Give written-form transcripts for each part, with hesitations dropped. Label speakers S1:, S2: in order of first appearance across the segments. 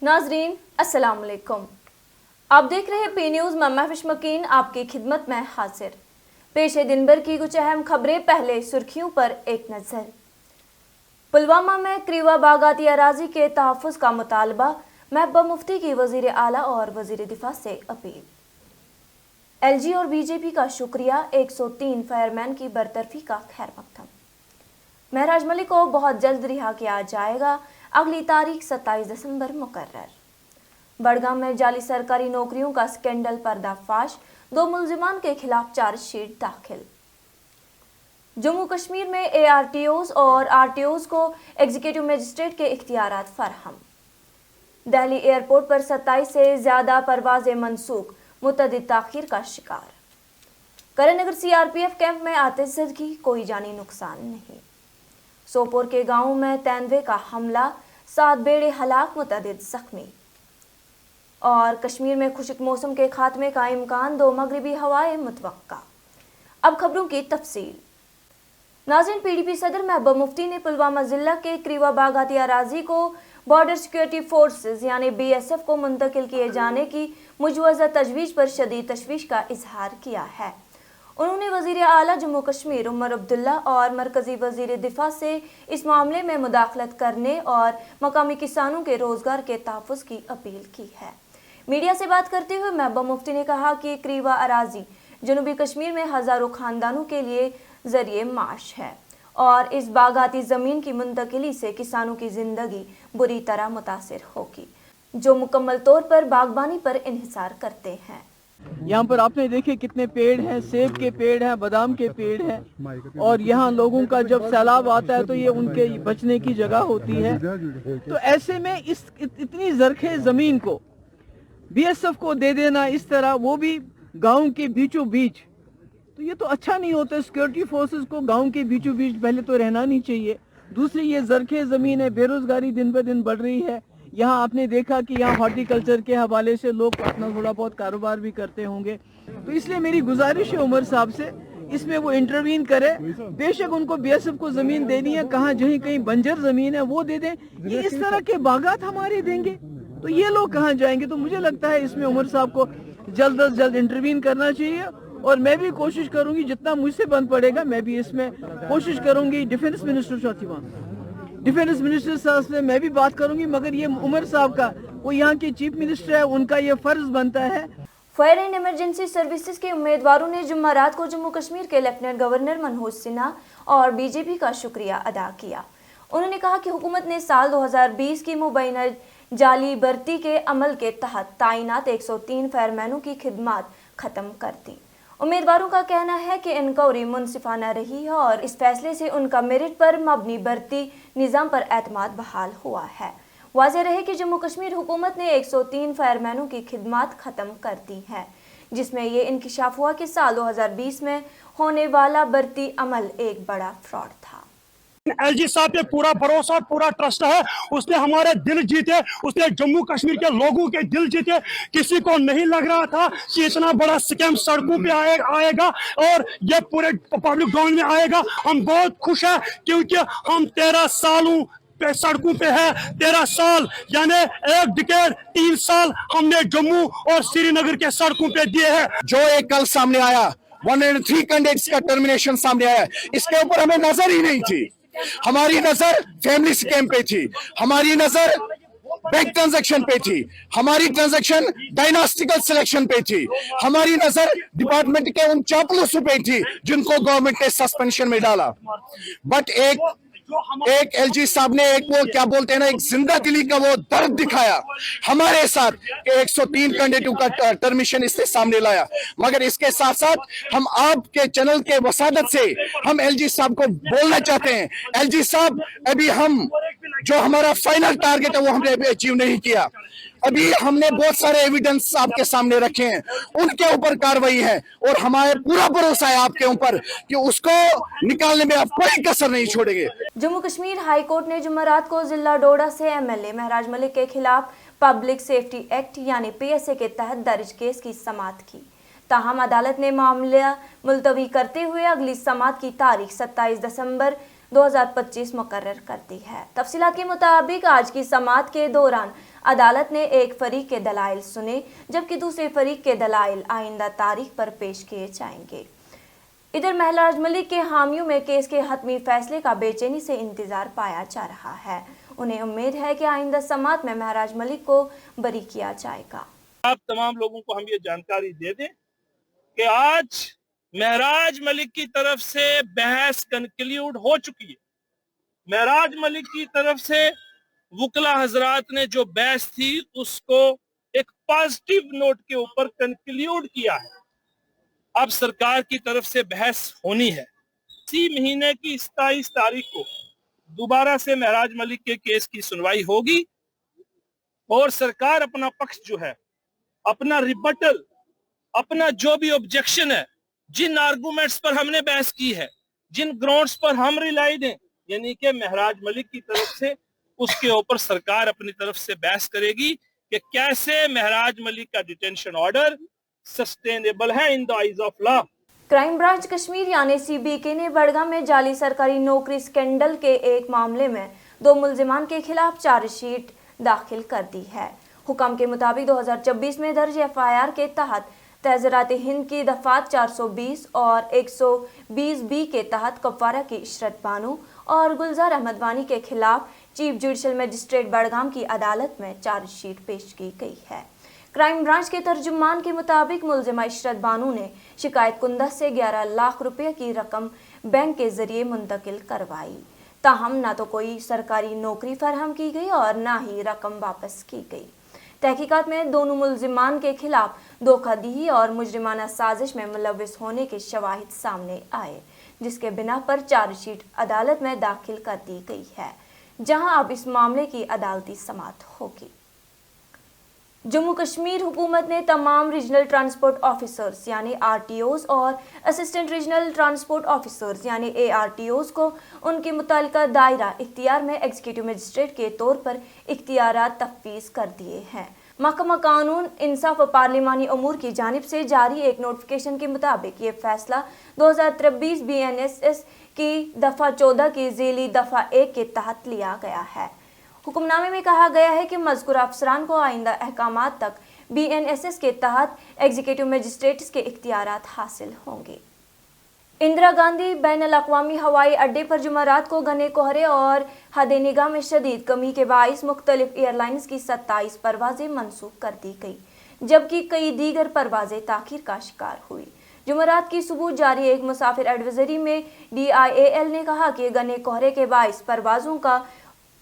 S1: नाजरीन अस्सलाम वालेकुम। आप देख रहे हैं पी न्यूज़। मैं महविश मकीन आपकी खिदमत में हाजिर। पेश है दिन भर की कुछ अहम खबरें। पहले सुर्खियों पर एक नजर। पुलवामा में क्रीवा बागाती अराजी के तहफ़्फ़ुज़ का मुतालबा, महबूबा मुफ्ती की वज़ीर आला और वज़ीर दिफा से अपील। LG और BJP का शुक्रिया, 103 फायरमैन की बरतरफी का खैर मकदम। महराज मलिक को बहुत जल्द रिहा किया जाएगा, अगली तारीख 27 दिसंबर मुकर्रर। बड़गाम में जाली सरकारी नौकरियों का स्कैंडल पर्दाफाश, 2 मुलजिमान के खिलाफ चार्जशीट दाखिल। जम्मू कश्मीर में ARTOs और RTOs को एग्जीक्यूटिव मजिस्ट्रेट के इख्तियारात फराहम। दिल्ली एयरपोर्ट पर 27 से ज्यादा परवाजें मनसूख, मुतअद्दिद ताखीर का शिकार। करणनगर CRPF कैंप में आतिशज़दगी, कोई जानी नुकसान नहीं। सोपोर के गांव में तेंदुए का हमला, 7 बेड़े हलाक, मुतअद्दिद जख्मी। और कश्मीर में खुश्क मौसम के खात्मे का इम्कान, 2 मगरिबी हवाएं मुतवक्का। अब खबरों की तफसील। नाज़रीन, PDP सदर महबूबा मुफ्ती ने पुलवामा जिला के क्रीवा बागाती अराजी को बॉर्डर सिक्योरिटी फोर्सेस यानी BSF को मुंतकिल किए जाने की मुजवज़ा तजवीज़ पर शदीद तशवीश का इजहार किया है। उन्होंने वज़ीर आला जम्मू कश्मीर उमर अब्दुल्ला और मरकज़ी वज़ीर दिफा से इस मामले में मुदाखलत करने और मकामी किसानों के रोज़गार के तहफ़्फ़ुज़ की अपील की है। मीडिया से बात करते हुए महबूबा मुफ्ती ने कहा कि क्रीवा अराजी जनूबी कश्मीर में हज़ारों ख़ानदानों के लिए ज़रिए माश है और इस बागाती ज़मीन की मुंतकिली से किसानों की ज़िंदगी बुरी तरह मुतासिर होगी, जो मुकम्मल तौर पर बागबानी पर इन्हिसार करते हैं।
S2: यहाँ पर आपने देखे कितने पेड़ हैं, सेब के पेड़ हैं, बादाम के पेड़ हैं, और यहाँ लोगों का जब सैलाब आता है तो ये उनके बचने की जगह होती है। तो ऐसे में इस इतनी ज़रखे ज़मीन को BSF को दे देना इस तरह, वो भी गांव के बीचों बीच, तो ये तो अच्छा नहीं होता। सिक्योरिटी फोर्सेस को गांव के बीचों बीच पहले तो रहना नहीं चाहिए। दूसरी, ये ज़रखे ज़मीन है, बेरोजगारी दिन ब दिन बढ़ रही है। यहाँ आपने देखा कि यहाँ हॉर्टिकल्चर के हवाले से लोग अपना थोड़ा बहुत कारोबार भी करते होंगे, तो इसलिए मेरी गुजारिश है उमर साहब से, इसमें वो इंटरवीन करे। बेशक उनको BSF को ज़मीन देनी है, कहाँ जहीं कहीं बंजर ज़मीन है वो दे दें। ये इस तरह के बागात हमारे देंगे तो ये लोग कहाँ जाएंगे? तो मुझे लगता है इसमें उमर साहब को जल्द अज जल्द इंटरवीन करना चाहिए, और मैं भी कोशिश करूंगी जितना मुझसे बन पड़ेगा, मैं भी इसमें कोशिश करूंगी। डिफेंस मिनिस्टर डिफेंस मिनिस्टर साहब से मैं भी बात करूंगी, मगर ये उमर साहब का, वो यहाँ के चीफ मिनिस्टर है, उनका ये फर्ज बनता है।
S1: फायर एंड इमरजेंसी सर्विसेज के उम्मीदवारों ने जुम्मरात को जम्मू कश्मीर के लेफ्टिनेंट गवर्नर मनोज सिन्हा और BJP का शुक्रिया अदा किया। उन्होंने कहा कि हुकूमत ने साल 2020 की मुबैना जाली भर्ती के अमल के तहत तैनात 103 फायरमैनों की खिदमत खत्म कर दी। उम्मीदवारों का कहना है कि इंक्वायरी मुनसिफाना रही है और इस फैसले से उनका मेरिट पर मबनी भर्ती निज़ाम पर एतमाद बहाल हुआ है। वाज़ेह रहे कि जम्मू कश्मीर हुकूमत ने 103 फायरमैनों की खिदमत ख़त्म कर दी है, जिसमें ये इंकिशाफ हुआ कि साल 2020 में होने वाला भर्ती अमल एक बड़ा फ्रॉड था।
S3: LG साहब पे पूरा भरोसा, पूरा ट्रस्ट है। उसने हमारे दिल जीते, उसने जम्मू कश्मीर के लोगों के दिल जीते। किसी को नहीं लग रहा था कि इतना बड़ा स्कैम सड़कों पे आएगा और ये पूरे पब्लिक डोमेन में आएगा। हम बहुत खुश हैं क्योंकि हम 13 सालों पे सड़कों पे है। 13 साल यानी 1 डिकेड, 3 साल हमने जम्मू और श्रीनगर के सड़कों पे दिए हैं।
S4: जो एक कल सामने आया, 103 कैंडिडेट्स का टर्मिनेशन सामने आया, इसके ऊपर हमें नजर ही नहीं थी। हमारी नजर फैमिली स्कैम पे थी, हमारी नजर बैंक ट्रांजैक्शन पे थी, हमारी ट्रांजैक्शन डायनास्टिकल सिलेक्शन पे थी, हमारी नजर डिपार्टमेंट के उन चापलूसों पे थी जिनको गवर्नमेंट ने सस्पेंशन में डाला। बट एक LG साहब ने एक वो क्या बोलते हैं ना, एक जिंदा दिली का वो दर्द दिखाया हमारे साथ कि 103 कैंडिडेटों का टर्मिनेशन इससे सामने लाया। मगर इसके साथ साथ हम आपके चैनल के वसादत से हम LG साहब को बोलना चाहते हैं, LG साहब अभी हम जो हमारा फाइनल टारगेट है वो हमने अभी अचीव नहीं किया। अभी हमने बहुत सारे एविडेंस आपके सामने रखे हैं, उनके ऊपर कार्रवाई है और हमारे पूरा भरोसा है आपके ऊपर कि उसको निकालने में आप कोई कसर नहीं छोड़ेंगे।
S1: जम्मू कश्मीर हाई कोर्ट ने जुम्मरात को जिला डोडा से MLA महराज मलिक के खिलाफ पब्लिक सेफ्टी एक्ट यानी PSA के तहत दर्ज केस की समाअत की। ताहम अदालत ने मामला मुलतवी करते हुए अगली समाअत की तारीख 27 दिसंबर 2025 मुकर्रर कर दी है। तफसीलात के मुताबिक आज की समाअत के दौरान अदालत ने एक फरीक के दलाइल सुने, जबकि दूसरे फरीक के दलाइल आइंदा तारीख पर पेश किए जाएंगे। इधर महराज मलिक के हामियों में केस के हतमी फैसले का बेचैनी से इंतजार पाया जा रहा है। उन्हें उम्मीद है कि आइंदा समाअत में महराज मलिक को बरी किया जाएगा।
S5: आप तमाम लोगों को हम ये जानकारी दे दें कि आज महराज मलिक की तरफ से बहस कंक्लूड हो चुकी है। महराज मलिक की तरफ से वकला हजरात ने जो बहस थी उसको एक पॉजिटिव नोट के ऊपर कंक्लूड किया है। अब सरकार की तरफ से बहस होनी है। इसी महीने की 27 तारीख को दोबारा से महराज मलिक के केस की सुनवाई होगी और सरकार अपना पक्ष जो है, अपना रिबटल, अपना जो भी ऑब्जेक्शन है, जिन आर्गुमेंट्स पर हमने बहस की है, जिन ग्राउंड्स पर हम रिलाइड हैं, यानी कि महराज मलिक की तरफ से, उसके ऊपर सरकार अपनी तरफ से बहस करेगी कि कैसे महराज मलिक का डिटेंशन ऑर्डर सस्टेनेबल है in the eyes of law.
S1: Crime branch Kashmir यानी CBK ने बड़गाम में जाली सरकारी नौकरी स्कैंडल के एक मामले में 2 मुल्जिमान के खिलाफ चार्जशीट दाखिल कर दी है। हुक्म के मुताबिक 2024 में दर्ज FIR के तहत तहज़रात हिंद की दफात 420 और 120B के तहत कफारा की इशरत बानो और गुलजार अहमद वानी के खिलाफ चीफ जुडिशल मजिस्ट्रेट बड़गाम की अदालत में चार्जशीट पेश की गई है। क्राइम ब्रांच के तर्जुमान के मुताबिक मुलजिमा इशरत बानो ने शिकायत कुंदा से 11 लाख रुपए की रकम बैंक के जरिए मुंतकिल करवाई। ताहम ना तो कोई सरकारी नौकरी फराहम की गई और ना ही रकम वापस की गई। तहकीकात में दोनों मुलजिमान के खिलाफ धोखाधड़ी और मुजरिमाना साजिश में मुलव्विस होने के शवाहिद सामने आए, जिसके बिना पर चार्जशीट अदालत में दाखिल कर दी गई है, जहां अब इस मामले की अदालती समाअत होगी। जम्मू कश्मीर हुकूमत ने तमाम रीजनल ट्रांसपोर्ट ऑफिसर्स यानी RTOs और असिस्टेंट रीजनल ट्रांसपोर्ट ऑफिसर्स यानी ARTOs को उनके मुतल्लिका दायरा इख्तियार में एग्जीक्यूटिव मजिस्ट्रेट के तौर पर इख्तियारात तफवीज़ कर दिए हैं। महकमा कानून इंसाफ व पार्लिमानी अमूर की जानिब से जारी एक नोटिफिकेशन के मुताबिक ये फैसला 2023 BNSS की दफ़ा 14 की ज़ेली दफ़ा 1 के तहत लिया गया है। हुक्मनामे में कहा गया है कि मज़कूर अफसरान को आइंदा अहकामात तक BNSS के तहत एग्जीक्यूटिव मजिस्ट्रेट्स के इख्तियारात हासिल होंगे। इंदिरा गांधी बैनुल-अक़वामी हवाई अड्डे पर जुमेरात को घने कोहरे और हद निगाह में शदीद कमी के बाइस मुख्तलिफ एयरलाइंस की 27 परवाजें मनसूख कर दी गई, जबकि कई दीगर परवाजें ताख़ीर का शिकार हुई। जुमेरात की सुबह जारी एक मुसाफिर एडवाइजरी में DIAL ने कहा कि घने कोहरे के बाइस परवाजों का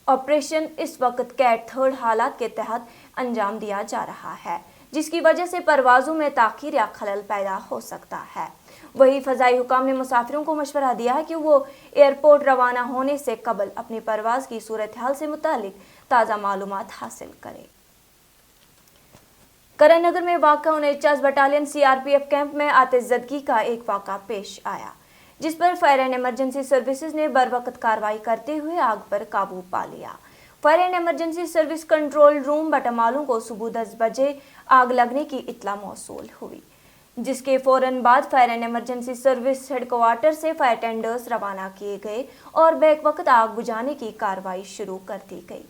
S1: ऑपरेशन इस वक्त कैट 3 हालात के तहत अंजाम दिया जा रहा है, जिसकी वजह से परवाज़ों में ताख़ीर या खलल पैदा हो सकता है। वही फ़ज़ाई हुकाम ने मुसाफिरों को मशवरा दिया है कि वो एयरपोर्ट रवाना होने से कबल अपनी परवाज़ की सूरत हाल से मुतालिक ताज़ा मालूमात हासिल करें। करण नगर में वाक़ा 49 बटालियन CRPF कैंप में आतिशज़दगी का एक वाक़ा पेश आया, जिस पर फायर एंड इमरजेंसी सर्विसेज ने बरवक्त कार्रवाई करते हुए आग पर काबू पा लिया। Fire and emergency service control room Batamaloo को सुबह 10 बजे आग लगने की इत्तला मौसूल हुई, जिसके फौरन बाद fire and emergency service headquarter से फायर टेंडर्स रवाना किए गए और बैक वक्त आग बुझाने की कार्रवाई शुरू कर दी गई।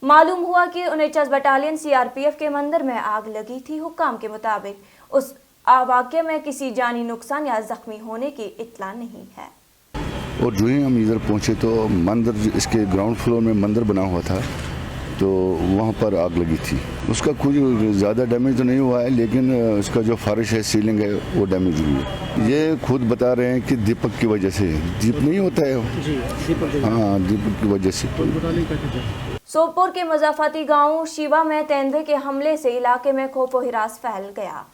S1: मालूम हुआ कि 49 बटालियन CRPF के मंदिर में आग लगी थी। हुक्म के मुताबिक उस वाक़े में किसी जानी नुकसान या जख्मी होने की इत्तला नहीं है।
S6: और जो ही हम इधर पहुंचे तो मंदिर, इसके ग्राउंड फ्लोर में मंदिर बना हुआ था, तो वहाँ पर आग लगी थी। उसका कुछ ज़्यादा डैमेज तो नहीं हुआ है, लेकिन उसका जो फर्श है, सीलिंग है, वो डैमेज हुई है। ये खुद बता रहे हैं कि दीपक की वजह से, दीप नहीं होता है जी, हाँ, दीपक की वजह से।
S1: सोपोर के मजाफाती गांव शिवा में तेंदुए के हमले से इलाके में खौफ व हिरास फैल गया।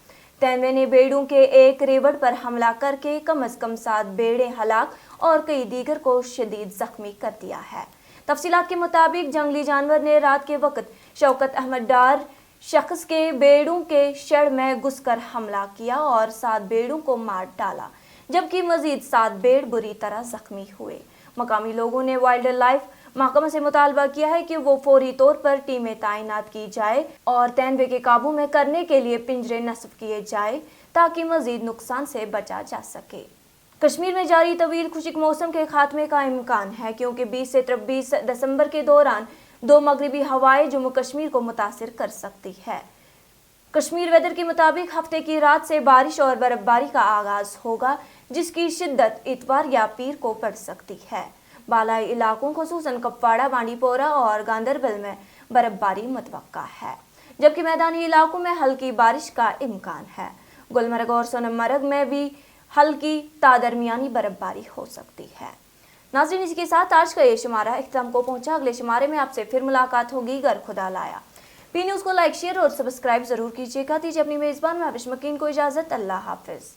S1: तेंदुए ने बेड़ों के एक रेवड़ पर हमला करके कम से कम 7 बेड़े हलाक और कई दीगर को शदीद जख्मी कर दिया है। तफसीलात के मुताबिक जंगली जानवर ने रात के वक्त शौकत अहमद डार शख्स के बेड़ों के शेड में घुसकर हमला किया और 7 बेड़ों को मार डाला, जबकि मजीद 7 बेड़ बुरी तरह जख्मी हुए। मकामी लोगों ने वाइल्ड लाइफ महकमा से मुतालबा किया है कि वो फौरी तौर पर टीमें तैनात की जाए और तेंदुए के काबू में करने के लिए पिंजरे नस्ब किए जाए ताकि मजीद नुकसान से बचा जा सके। कश्मीर में जारी तवील खुश्क मौसम के खात्मे का इम्कान है क्योंकि 20 से 23 दिसंबर के दौरान 2 मगरिबी हवाएं जम्मू कश्मीर को मुतासिर कर सकती है। कश्मीर वेदर के मुताबिक हफ्ते की रात से बारिश और बर्फबारी का आगाज होगा, जिसकी शिद्दत इतवार या पीर को पड़ सकती है। बालाई इलाकों खुसूसन कुपवाड़ा, बांडीपोरा और गांदरबल में बर्फबारी मुतवक्का है, जबकि मैदानी इलाकों में हल्की बारिश का इम्कान है। गुलमर्ग और सोनमर्ग में भी हल्की तादरमियानी बर्फबारी हो सकती है। नाज़रीन, इसी के साथ आज का ये शुमारा इख्तिताम को पहुंचा। अगले शुमारे में आपसे फिर मुलाकात होगी अगर खुदा लाया। पी न्यूज़ को लाइक, शेयर और सब्सक्राइब जरूर कीजिएगा। दीजिए अपनी मेज़बान महविश मकीन को इजाज़त। अल्लाह हाफिज़।